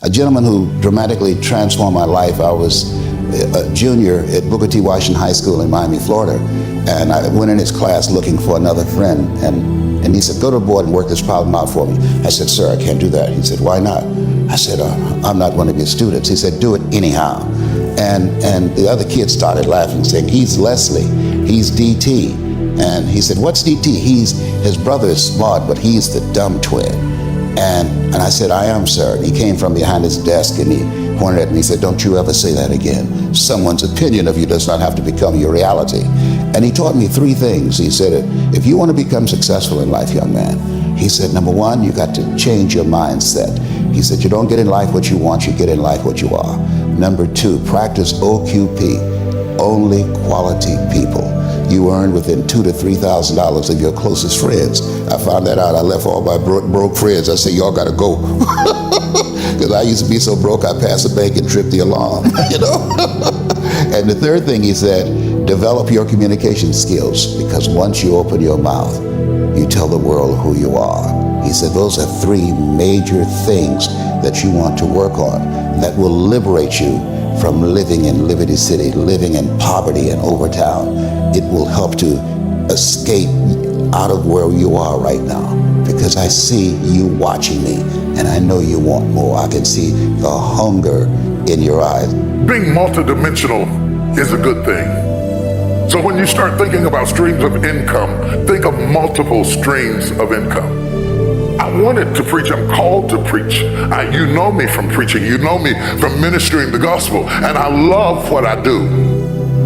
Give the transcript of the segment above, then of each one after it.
A gentleman who dramatically transformed my life. I was a junior at Booker T. Washington High School in Miami, Florida, and I went in his class looking for another friend, and he said, go to the board and work this problem out for me. I said, sir, I can't do that. He said, why not? I said, I'm not one of your students. He said, do it anyhow. And the other kids started laughing, saying, he's Leslie, he's DT. And he said, what's DT? His brother is smart, but he's the dumb twin. And I said, I am, sir. And he came from behind his desk and he pointed at me and he said, don't you ever say that again. Someone's opinion of you does not have to become your reality. And he taught me three things. He said, if you want to become successful in life, young man, he said, number one, you got to change your mindset. He said, you don't get in life what you want, you get in life what you are. Number two, practice OQP, only quality people. You earn within $2,000 to $3,000 of your closest friends. I found that out. I left all my broke friends. I said, y'all got to go. Because I used to be so broke, I passed the bank and tripped the alarm, you know? And the third thing he said, develop your communication skills, because once you open your mouth, you tell the world who you are. He said, those are three major things that you want to work on that will liberate you from living in Liberty City, living in poverty in Overtown. It will help to escape out of where you are right now, because I see you watching me and I know you want more. I can see the hunger in your eyes. Being multidimensional is a good thing. So when you start thinking about streams of income, think of multiple streams of income. I wanted to preach. I'm called to preach. You know me from preaching. You know me from ministering the gospel. And I love what I do.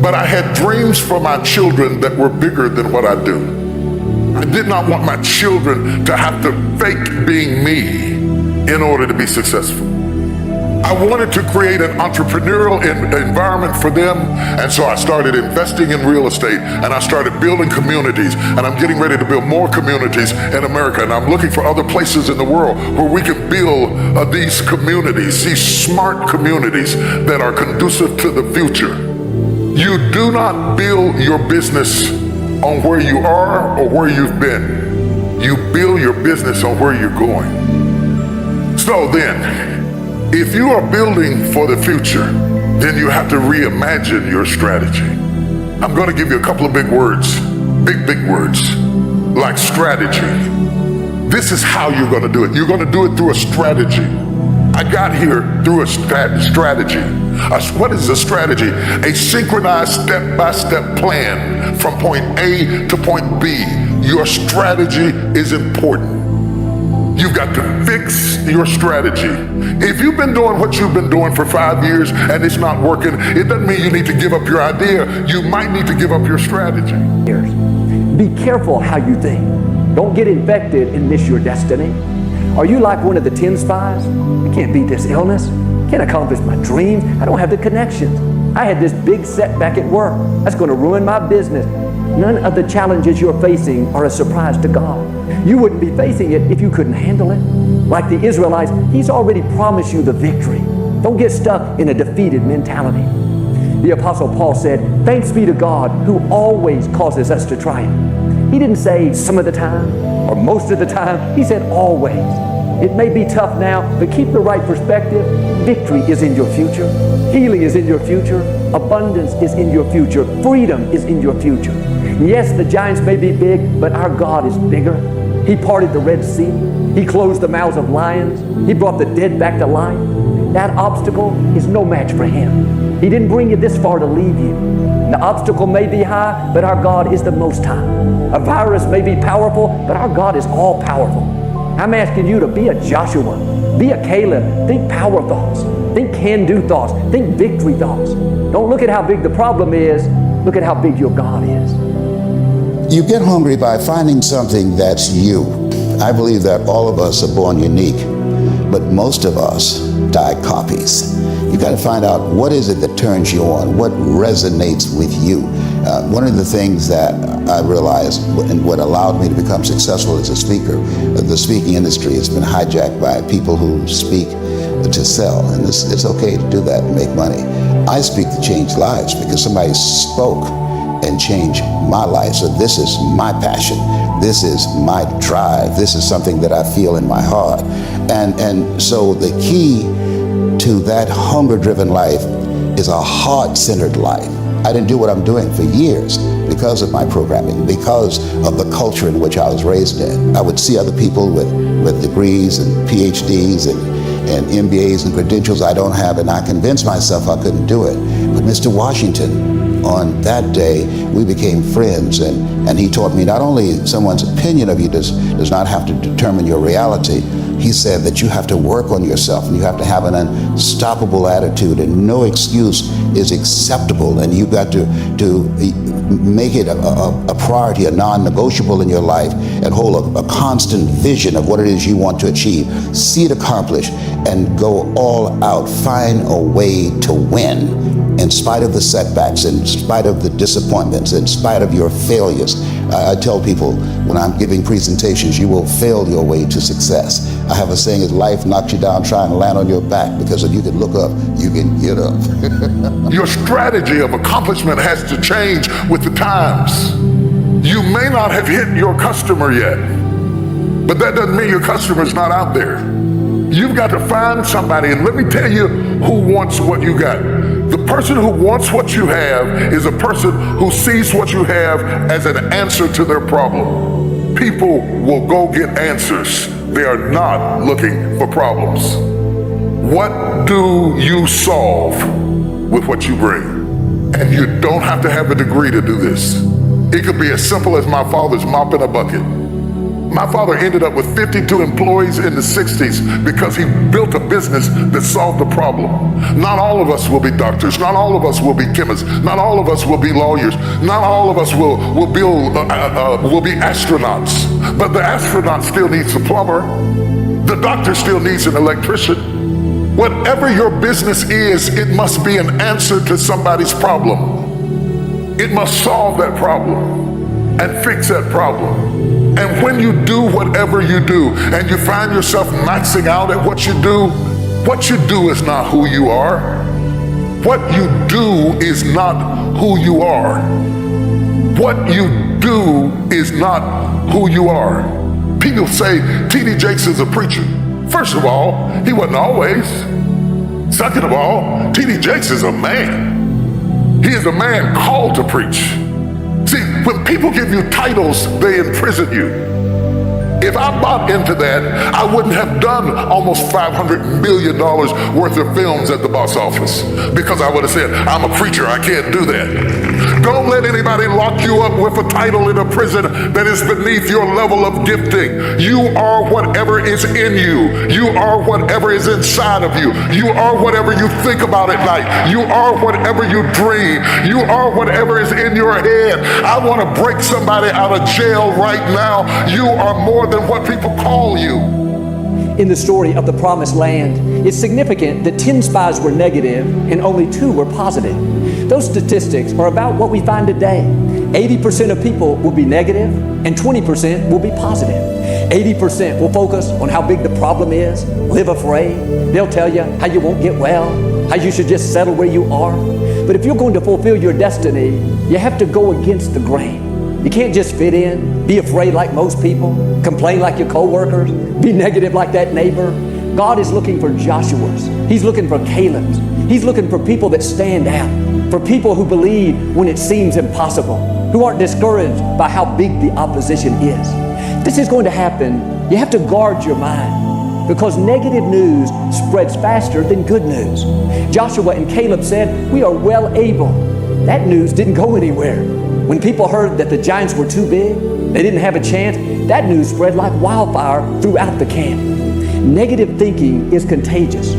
But I had dreams for my children that were bigger than what I do. I did not want my children to have to fake being me in order to be successful. I wanted to create an entrepreneurial environment for them, and so I started investing in real estate, and I started building communities, and I'm getting ready to build more communities in America, and I'm looking for other places in the world where we can build these communities, these smart communities that are conducive to the future. You do not build your business on where you are or where you've been. You build your business on where you're going. So then, if you are building for the future, then you have to reimagine your strategy. I'm going to give you a couple of big words, big words, like strategy. This is how you're going to do it. You're going to do it through a strategy. I got here through a strategy. What is a strategy? A synchronized step-by-step plan from point A to point B. Your strategy is important. You've got to fix your strategy. If you've been doing what you've been doing for 5 years and it's not working, it doesn't mean you need to give up your idea. You might need to give up your strategy. Be careful how you think. Don't get infected and miss your destiny. Are you like one of the 10 spies? I can't beat this illness. Can't accomplish my dreams. I don't have the connections. I had this big setback at work. That's going to ruin my business. None of the challenges you're facing are a surprise to God. You wouldn't be facing it if you couldn't handle it. Like the Israelites, He's already promised you the victory. Don't get stuck in a defeated mentality. The Apostle Paul said, thanks be to God who always causes us to triumph. He didn't say some of the time or most of the time. He said always. It may be tough now, but keep the right perspective. Victory is in your future. Healing is in your future. Abundance is in your future. Freedom is in your future. Yes, the giants may be big, but our God is bigger. He parted the Red Sea. He closed the mouths of lions. He brought the dead back to life. That obstacle is no match for Him. He didn't bring you this far to leave you. The obstacle may be high, but our God is the Most High. A virus may be powerful, but our God is all powerful. I'm asking you to be a Joshua, be a Caleb. Think power thoughts, think can-do thoughts, think victory thoughts. Don't look at how big the problem is, look at how big your God is. You get hungry by finding something that's you. I believe that all of us are born unique, but most of us die copies. You got to find out what is it that turns you on, what resonates with you. One of the things that I realized and what allowed me to become successful as a speaker, the speaking industry has been hijacked by people who speak to sell, and it's okay to do that and make money. I speak to change lives because somebody spoke and changed my life. So this is my passion. This is my drive. This is something that I feel in my heart. And so the key that hunger-driven life is a heart-centered life. I didn't do what I'm doing for years because of my programming, because of the culture in which I was raised in. I would see other people with degrees and PhDs and MBAs and credentials I don't have, and I convinced myself I couldn't do it. But Mr. Washington, on that day, we became friends, and he taught me not only someone's opinion of you does not have to determine your reality. He said that you have to work on yourself, and you have to have an unstoppable attitude, and no excuse is acceptable, and you've got to make it a priority, a non-negotiable in your life, and hold a constant vision of what it is you want to achieve. See it accomplished and go all out. Find a way to win in spite of the setbacks, in spite of the disappointments, in spite of your failures. I tell people when I'm giving presentations, you will fail your way to success. I have a saying, is life knocks you down, try and land on your back, because if you can look up, you can get up. Your strategy of accomplishment has to change with the times. You may not have hit your customer yet, but that doesn't mean your customer's not out there. You've got to find somebody, and let me tell you who wants what you got. The person who wants what you have is a person who sees what you have as an answer to their problem. People will go get answers. They are not looking for problems. What do you solve with what you bring? And you don't have to have a degree to do this. It could be as simple as my father's mopping a bucket. My father ended up with 52 employees in the 60s because he built a business that solved the problem. Not all of us will be doctors. Not all of us will be chemists. Not all of us will be lawyers. Not all of us will be astronauts. But the astronaut still needs a plumber. The doctor still needs an electrician. Whatever your business is, it must be an answer to somebody's problem. It must solve that problem and fix that problem. And when you do whatever you do and you find yourself maxing out at what you do is not who you are. What you do is not who you are. What you do is not who you are. People say T.D. Jakes is a preacher. First of all, he wasn't always. Second of all, T.D. Jakes is a man. He is a man called to preach. See, when people give you titles, they imprison you. If I bought into that, I wouldn't have done almost $500 million worth of films at the box office, because I would have said, I'm a preacher, I can't do that. Don't let anybody lock you up with a title in a prison that is beneath your level of gifting. You are whatever is in you. You are whatever is inside of you. You are whatever you think about at night. You are whatever you dream. You are whatever is in your head. I want to break somebody out of jail right now. You are more than what people call you. In the story of the Promised Land, it's significant that 10 spies were negative and only 2 were positive. Those statistics are about what we find today. 80% of people will be negative and 20% will be positive. 80% will focus on how big the problem is, live afraid. They'll tell you how you won't get well, how you should just settle where you are. But if you're going to fulfill your destiny, you have to go against the grain. You can't just fit in, be afraid like most people, complain like your coworkers, be negative like that neighbor. God is looking for Joshuas. He's looking for Calebs. He's looking for people that stand out, for people who believe when it seems impossible, who aren't discouraged by how big the opposition is. This is going to happen. You have to guard your mind, because negative news spreads faster than good news. Joshua and Caleb said, we are well able. That news didn't go anywhere. When people heard that the giants were too big, they didn't have a chance, that news spread like wildfire throughout the camp. Negative thinking is contagious.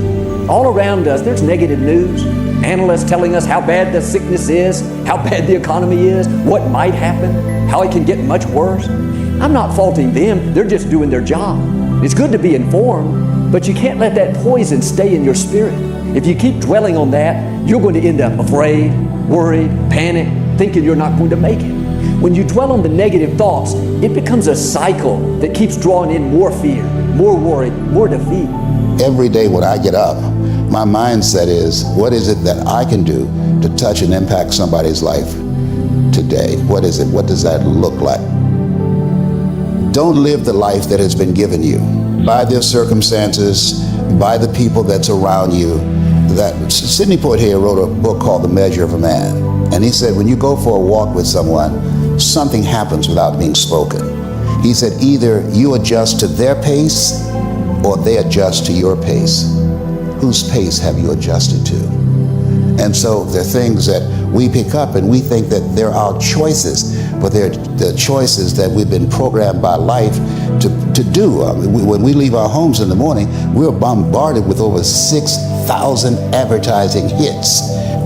All around us, there's negative news. Analysts telling us how bad the sickness is, how bad the economy is, what might happen, how it can get much worse. I'm not faulting them, they're just doing their job. It's good to be informed, but you can't let that poison stay in your spirit. If you keep dwelling on that, you're going to end up afraid, worried, panicked, thinking you're not going to make it. When you dwell on the negative thoughts, it becomes a cycle that keeps drawing in more fear, more worry, more defeat. Every day when I get up, my mindset is, what is it that I can do to touch and impact somebody's life today? What is it? What does that look like? Don't live the life that has been given you by their circumstances, by the people that's around you, that Sidney Poitier wrote a book called The Measure of a Man. And he said, when you go for a walk with someone, something happens without being spoken. He said, either you adjust to their pace or they adjust to your pace. Whose pace have you adjusted to? And so there are things that we pick up and we think that they're our choices, but they're the choices that we've been programmed by life to do. When we leave our homes in the morning, we're bombarded with over 6,000 advertising hits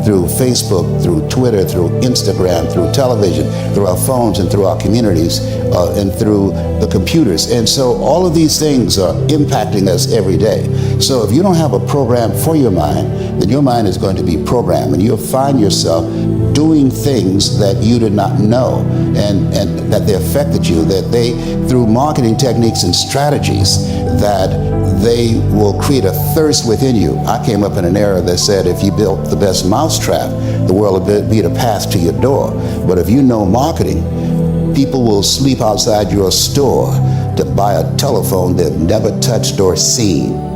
through Facebook, through Twitter, through Instagram, through television, through our phones and through our communities, and through the computers. And so all of these things are impacting us every day. So if you don't have a program for your mind, then your mind is going to be programmed, and you'll find yourself doing things that you did not know and that they affected you, that they, through marketing techniques and strategies, that they will create a thirst within you. I came up in an era that said if you built the best mousetrap, the world will be the path to your door. But if you know marketing, people will sleep outside your store to buy a telephone they've never touched or seen.